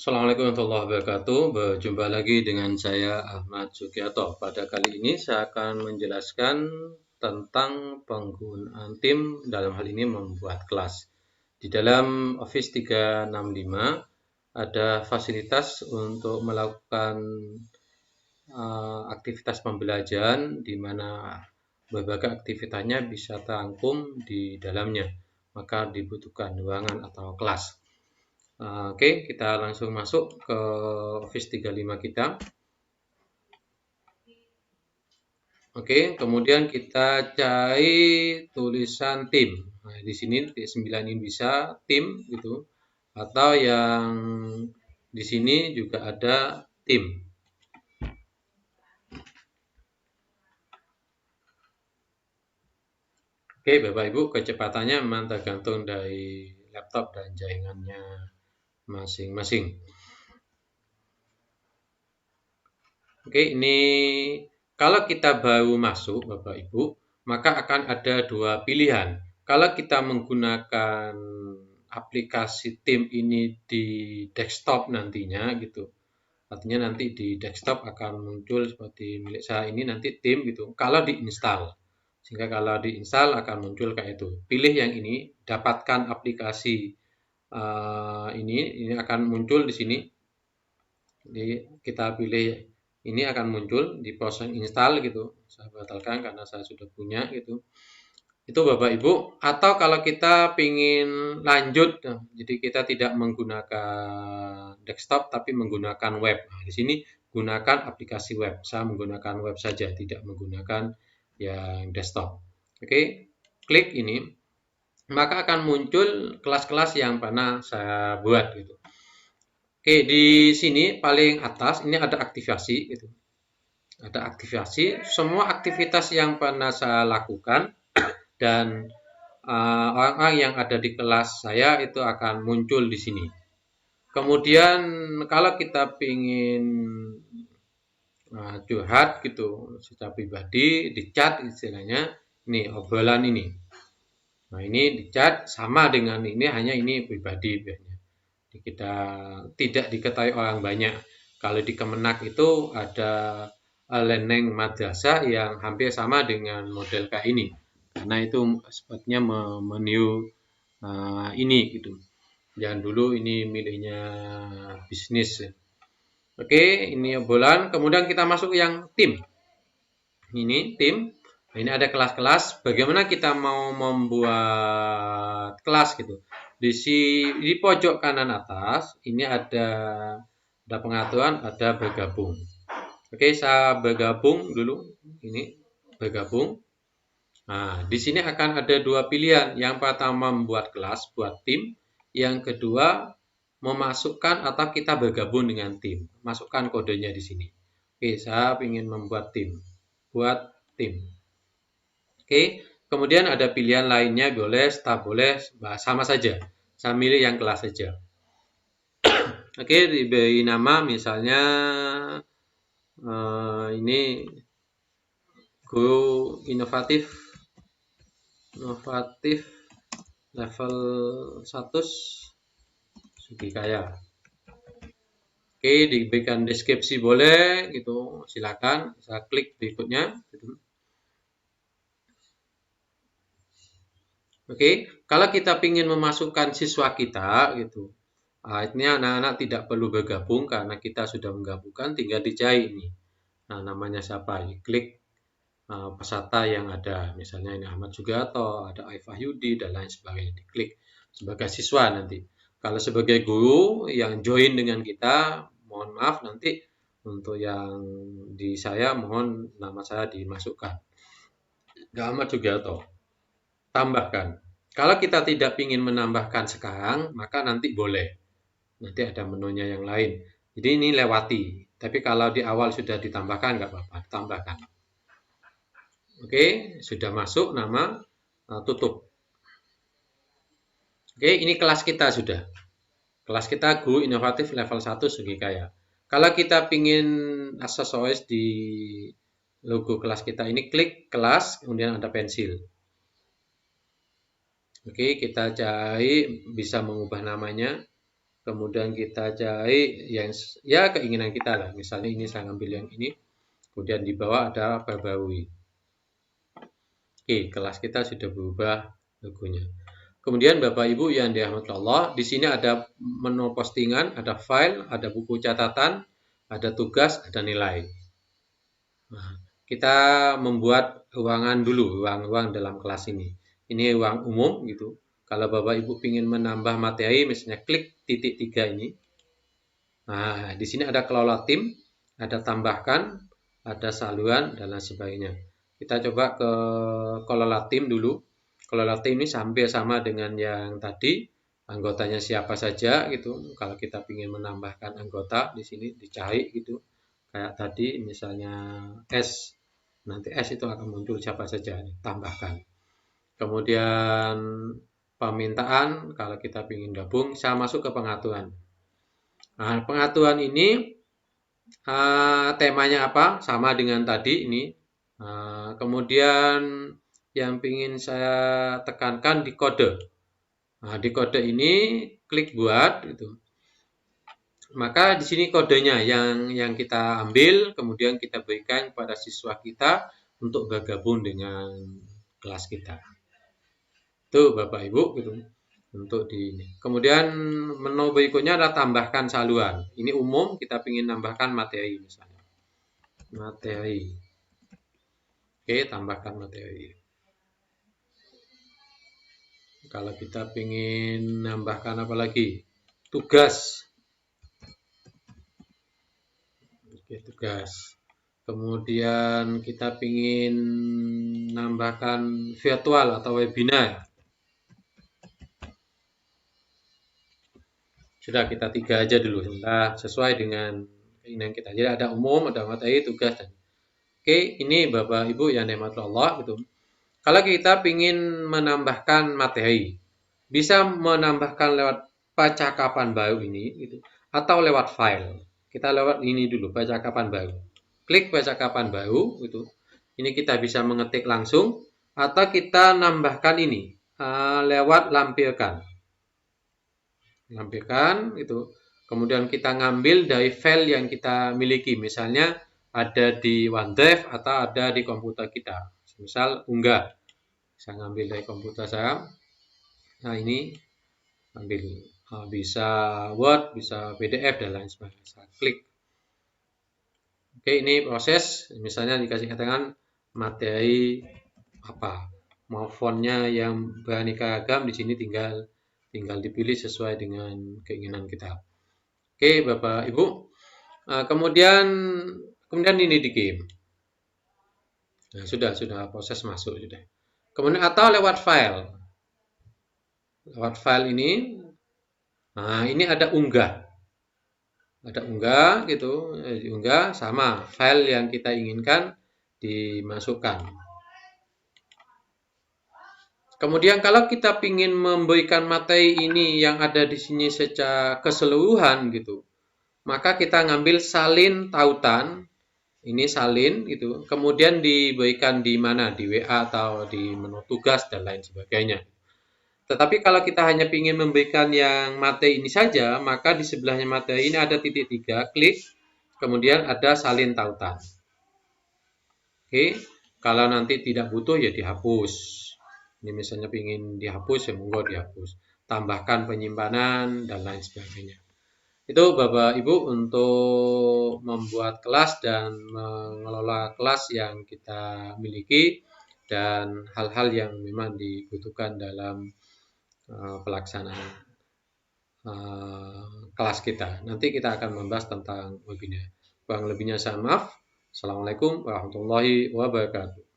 Assalamualaikum warahmatullahi wabarakatuh. Berjumpa lagi dengan saya Ahmad Sugiarto. Pada kali ini saya akan menjelaskan tentang penggunaan tim dalam hal ini membuat kelas. Di dalam Office 365 ada fasilitas untuk melakukan aktivitas pembelajaran di mana berbagai aktivitasnya bisa terangkum di dalamnya. Maka dibutuhkan ruangan atau kelas. Oke, kita langsung masuk ke Office 35 kita. Oke, kemudian kita cari tulisan tim. Nah, di sini T9 ini bisa tim gitu. Atau yang di sini juga ada tim. Oke, Bapak Ibu, kecepatannya memang tergantung dari laptop dan jaringannya masing-masing. Oke, ini kalau kita baru masuk, Bapak Ibu, maka akan ada dua pilihan. Kalau kita menggunakan aplikasi tim ini di desktop nantinya gitu. Artinya nanti di desktop akan muncul seperti milik saya ini nanti tim gitu. Kalau diinstal. Sehingga kalau diinstal akan muncul kayak itu. Pilih yang ini, dapatkan aplikasi ini akan muncul di sini. Jadi kita pilih ini akan muncul di proses install gitu. Saya batalkan karena saya sudah punya gitu. Itu Bapak Ibu. Atau kalau kita ingin lanjut, jadi kita tidak menggunakan desktop tapi menggunakan web. Nah, di sini gunakan aplikasi web. Saya menggunakan web saja, tidak menggunakan yang desktop. Oke, klik ini, maka akan muncul kelas-kelas yang pernah saya buat gitu. Oke, di sini paling atas ini ada aktivasi gitu. Ada aktivasi, semua aktivitas yang pernah saya lakukan dan orang-orang yang ada di kelas saya itu akan muncul di sini. Kemudian kalau kita ingin curhat gitu secara pribadi, di chat istilahnya, ini obrolan ini. Nah, ini di chat sama dengan ini, hanya ini pribadi biasanya. Kita tidak diketahui orang banyak. Kalau di Kemenak itu ada Leneng Madrasah yang hampir sama dengan model kayak ini. Karena itu sepertinya meniru ini gitu. Jangan dulu ini miliknya bisnis. Oke, ini obrolan. Kemudian kita masuk yang tim. Ini tim. Nah, ini ada kelas-kelas. Bagaimana kita mau membuat kelas gitu. Di pojok kanan atas ini ada pengaturan, ada bergabung. Oke, saya bergabung dulu. Ini bergabung. Nah, di sini akan ada dua pilihan. Yang pertama membuat kelas, buat tim. Yang kedua memasukkan atau kita bergabung dengan tim. Masukkan kodenya di sini. Oke, saya ingin membuat tim. Buat tim. Oke, kemudian ada pilihan lainnya, boleh, tak boleh, sama saja. Saya milih yang kelas saja. Oke, diberi nama misalnya ini guru inovatif level 100 Sugikaya. Oke, diberikan deskripsi boleh gitu, silakan. Saya klik berikutnya gitu. Oke, kalau kita ingin memasukkan siswa kita gitu. Ini anak-anak tidak perlu bergabung karena kita sudah menggabungkan, tinggal dicari ini. Nah, namanya siapa? Klik peserta yang ada. Misalnya ini Ahmad Sugiarto, ada Aifah Yudi, dan lain sebagainya. Diklik sebagai siswa nanti. Kalau sebagai guru yang join dengan kita, mohon maaf nanti untuk yang di saya, mohon nama saya dimasukkan. Ahmad Sugiarto. Tambahkan. Kalau kita tidak ingin menambahkan sekarang, maka nanti boleh. Nanti ada menunya yang lain. Jadi ini lewati. Tapi kalau di awal sudah ditambahkan, nggak apa-apa. Tambahkan. Oke, sudah masuk nama, tutup. Oke, ini kelas kita sudah. Kelas kita Guru Inovatif level 1 Sugikaya. Kalau kita ingin aksesoris di logo kelas kita ini, klik kelas, kemudian ada pensil. Oke, kita cari bisa mengubah namanya. kemudian kita cari yang ya keinginan kita lah. Misalnya ini saya ambil yang ini, kemudian di bawah ada perbarui. Oke, kelas kita sudah berubah logonya. Kemudian Bapak Ibu yang dirahmati Allah, di sini ada menu postingan, ada file, ada buku catatan, ada tugas, ada nilai. Nah, kita membuat ruangan dulu, ruang-ruang dalam kelas ini. Ini ruang umum gitu. Kalau Bapak Ibu ingin menambah materi, misalnya klik titik 3 ini. Nah, di sini ada kelola tim, ada tambahkan, ada saluran, dan lain sebagainya. Kita coba ke kelola tim dulu. Kelola tim ini hampir sama dengan yang tadi. Anggotanya siapa saja gitu. Kalau kita ingin menambahkan anggota di sini dicari gitu. Kayak tadi misalnya S. Nanti S itu akan muncul siapa saja, tambahkan. Kemudian permintaan, kalau kita ingin gabung, saya masuk ke pengaturan. Nah, pengaturan ini temanya apa? Sama dengan tadi ini. Kemudian yang ingin saya tekankan di kode. Nah, di kode ini klik buat gitu. Maka di sini kodenya yang kita ambil, kemudian kita berikan kepada siswa kita untuk bergabung dengan kelas kita. Itu Bapak Ibu gitu. Untuk di ini. Kemudian menu berikutnya adalah tambahkan saluran. Ini umum, kita ingin tambahkan materi misalnya. Materi. Oke, tambahkan materi. Kalau kita ingin nambahkan apa lagi? Tugas. Oke, tugas. Kemudian kita ingin nambahkan virtual atau webinar. Sudah, kita tiga aja dulu. Sudah sesuai dengan keinginan kita. Jadi ada umum, ada materi, tugas. Dan oke, ini Bapak Ibu yang dirahmati Allah gitu. Kalau kita ingin menambahkan materi, bisa menambahkan lewat percakapan baru ini gitu, atau lewat file. Kita lewat ini dulu, percakapan baru. Klik percakapan baru gitu. Ini kita bisa mengetik langsung atau kita nambahkan ini lewat lampirkan. Lampirkan itu. Kemudian kita ngambil dari file yang kita miliki, misalnya ada di OneDrive atau ada di komputer kita. Misal unggah. Saya ngambil dari komputer saya. Nah, ini ambil bisa Word, bisa PDF dan lain sebagainya. Saya klik. Oke, ini proses. Misalnya dikasih keterangan materi apa. Mau fontnya yang beraneka ragam, di sini tinggal dipilih sesuai dengan keinginan kita. Oke, Bapak Ibu. Kemudian ini di game. Nah, sudah proses masuk sudah. Kemudian atau lewat file. Lewat file ini. Nah, ini ada unggah. Ada unggah gitu, diunggah sama file yang kita inginkan dimasukkan. Kemudian kalau kita ingin memberikan materi ini yang ada di sini secara keseluruhan gitu, maka kita ngambil salin tautan, ini salin gitu, kemudian diberikan di mana, di WA atau di menu tugas dan lain sebagainya. Tetapi kalau kita hanya ingin memberikan yang materi ini saja, maka di sebelahnya materi ini ada titik 3, klik, kemudian ada salin tautan. Oke, kalau nanti tidak butuh ya dihapus. Ini misalnya ingin dihapus, ya monggo dihapus. Tambahkan penyimpanan dan lain sebagainya. Itu Bapak Ibu untuk membuat kelas dan mengelola kelas yang kita miliki dan hal-hal yang memang dibutuhkan dalam pelaksanaan kelas kita. Nanti kita akan membahas tentang webinar. Kurang lebihnya saya maaf. Assalamualaikum warahmatullahi wabarakatuh.